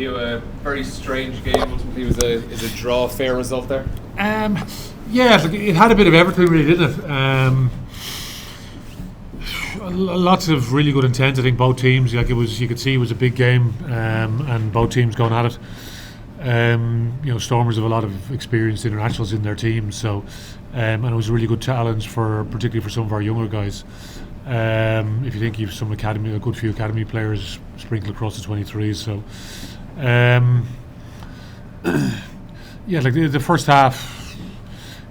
Leo, a very strange game. Ultimately, is a draw a fair result there? Yeah, it had a bit of everything, really, didn't it? Lots of really good intent. I think both teams, like you could see, it was a big game, and both teams going at it. Stormers have a lot of experienced internationals in their team, so and it was a really good challenge particularly for some of our younger guys. If you think you've some a good few academy players sprinkled across the 23s, so like the first half.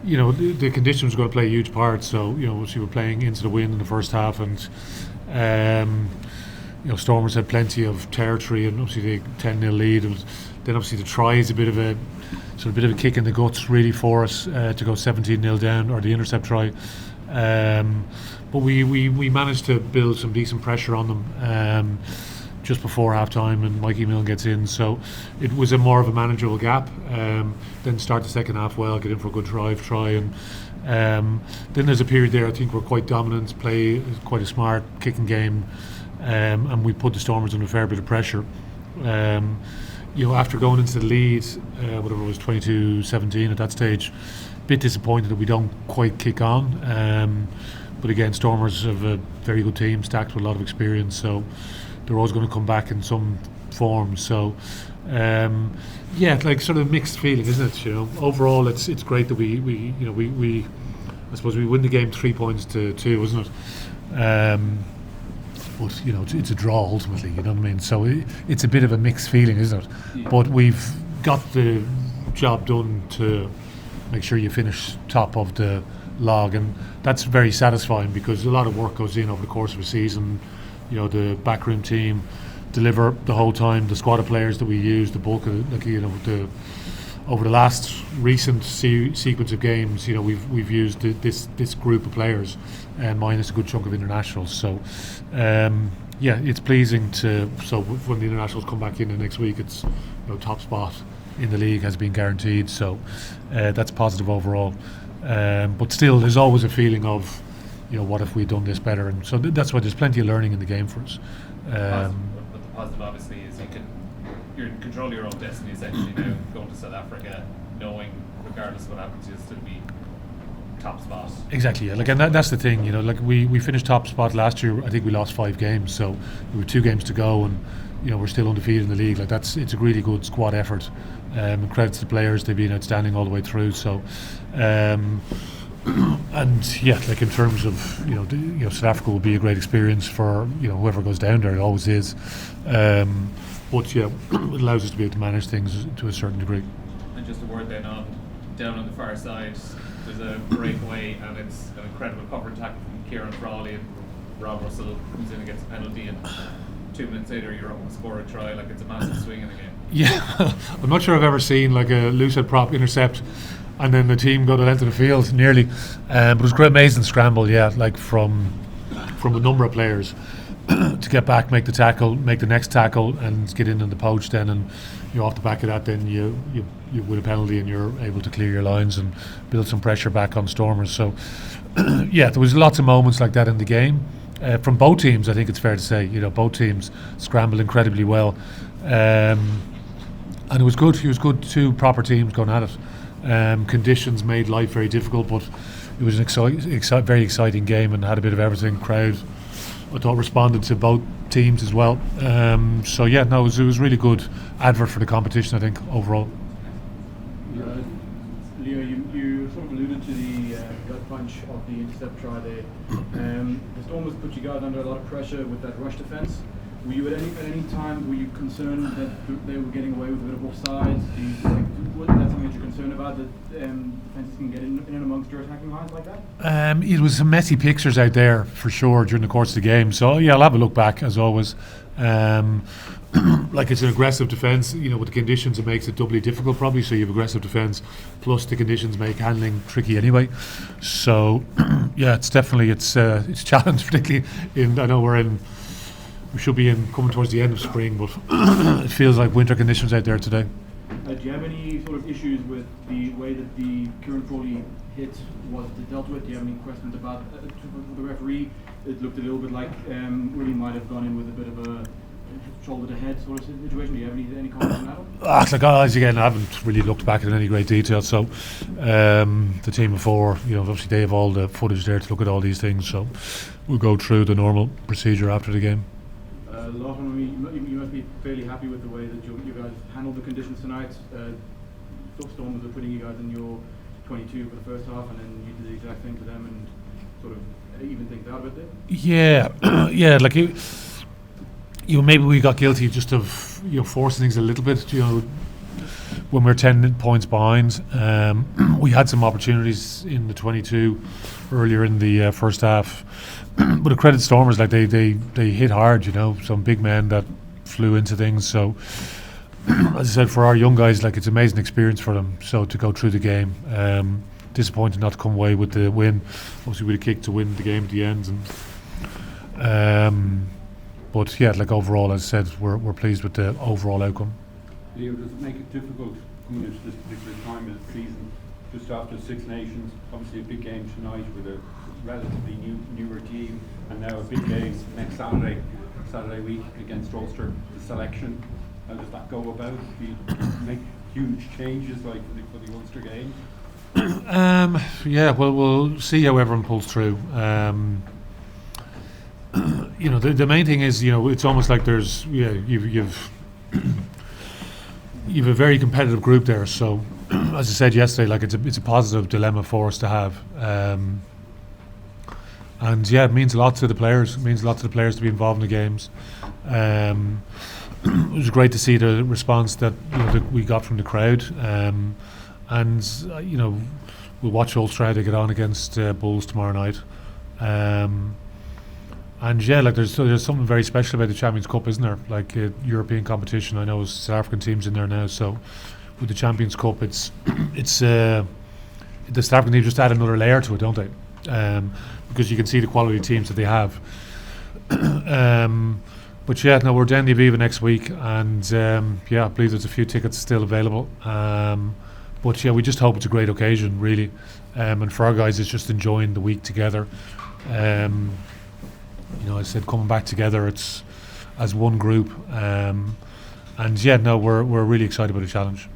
The conditions were going to play a huge part. So, we were playing into the wind in the first half, and Stormers had plenty of territory, and obviously the 10-0 lead. Then obviously the try is a bit of a kick in the guts, really, for us to go 17-0 down, or the intercept try. But we managed to build some decent pressure on them just before half time, and Mikey Milne gets in, so it was more of a manageable gap. Then start the second half well, get in for a good try, and then there's a period there I think we're quite dominant, play quite a smart kicking game, and we put the Stormers under a fair bit of pressure. After going into the lead, whatever it was, 22-17 at that stage, a bit disappointed that we don't quite kick on, but again, Stormers have a very good team, stacked with a lot of experience, so they're always going to come back in some form. So like sort of mixed feeling, isn't it? Overall it's great that we I suppose we win the game 3 points to 2, wasn't it? But it's a draw ultimately, you know what I mean? So it's a bit of a mixed feeling, isn't it? Yeah. But we've got the job done to make sure you finish top of the log, and that's very satisfying because a lot of work goes in over the course of a season. The backroom team deliver the whole time. The squad of players that we use, the bulk of over the last recent sequence of games, we've used this group of players, and minus a good chunk of internationals. So, it's pleasing to. So when the internationals come back in the next week, it's top spot in the league has been guaranteed. So that's positive overall. But still, there's always a feeling of, what if we'd done this better? And so that's why there's plenty of learning in the game for us. But the positive, obviously, is you control your own destiny, essentially, now going to South Africa, knowing, regardless of what happens, you'll still be top spot. Exactly, yeah. And that's the thing, we finished top spot last year. I think we lost 5 games, so we were 2 games to go, and we're still undefeated in the league. It's a really good squad effort. And credit to the players, they've been outstanding all the way through. So. And in terms of South Africa will be a great experience for whoever goes down there. It always is, but it allows us to be able to manage things to a certain degree. And just a word then down on the far side, there's a breakaway, and it's an incredible cover tackle from Kieran Frawley, and Rob Russell comes in and gets a penalty, and 2 minutes later you're up to score a try. It's a massive swing in the game. Yeah, I'm not sure I've ever seen a loose head prop intercept and then the team go the length of the field nearly, but it was a great, amazing scramble, from a number of players to get back, make the tackle, make the next tackle, and get in on the poach then, and off the back of that then you win a penalty and you're able to clear your lines and build some pressure back on Stormers. So there was lots of moments like that in the game from both teams. I think it's fair to say both teams scrambled incredibly well, and it was good. 2 proper teams going at it. Conditions made life very difficult, but it was an very exciting game and had a bit of everything. Crowd, I thought, responded to both teams as well. It was really good advert for the competition, I think, overall. Leo, you sort of alluded to the gut punch of the intercept try there. The Stormers put you guys under a lot of pressure with that rush defence. Were you at any time concerned that they were getting away with a bit of offsides? Do you think that's something that you're concerned about, that defences can get in and amongst your attacking lines like that? It was some messy pictures out there for sure during the course of the game. So I'll have a look back as always. It's an aggressive defence. With the conditions, it makes it doubly difficult probably. So you have aggressive defence, plus the conditions make handling tricky anyway. So it's definitely it's challenged, particularly I know we should be coming towards the end of spring, but it feels like winter conditions out there today. Do you have any sort of issues with the way that the Kieran Frawley hit was dealt with? Do you have any questions about the referee? It looked a little bit like Willie might have gone in with a bit of a shouldered ahead sort of situation? Do you have any comments on that one? Like guys, again, I haven't really looked back in any great detail. So the team before, obviously they have all the footage there to look at all these things. So we'll go through the normal procedure after the game. Lachlan, you must be fairly happy with the way that you guys handled the conditions tonight. Stormers were putting you guys in your 22 for the first half, and then you did the exact thing to them and sort of even things out of it there. Yeah, like maybe we got guilty just of forcing things a little bit. When we were 10 points behind, we had some opportunities in the 22 earlier in the first half. But the credit Stormers, like they hit hard. Some big men that flew into things. So as I said, for our young guys, like it's an amazing experience for them. So to go through the game, disappointed not to come away with the win. Obviously, we had a kick to win the game at the end, and but yeah, like overall, as I said, we're pleased with the overall outcome. Does it make it difficult coming into this particular time of the season, just after Six Nations? Obviously, a big game tonight with a relatively newer team, and now a big game next Saturday week against Ulster. The selection, how does that go about? Do you make huge changes like for the Ulster game? Yeah, well, we'll see how everyone pulls through. The main thing is, it's almost like there's you've a very competitive group there. So, as I said yesterday, like it's a positive dilemma for us to have. And yeah, it means a lot to the players. It means a lot to the players to be involved in the games. It was great to see the response that we got from the crowd. We'll watch Ulster how they get on against Bulls tomorrow night. And yeah, like there's something very special about the Champions Cup, isn't there? Like European competition. I know South African teams in there now. So with the Champions Cup, it's the South African teams just add another layer to it, don't they? Because you can see the quality of teams that they have. But yeah, no, we're down the Aviva next week, and I believe there's a few tickets still available. But yeah, we just hope it's a great occasion, really. And for our guys, it's just enjoying the week together. I said coming back together, it's as one group. And yeah, no, we're really excited about the challenge.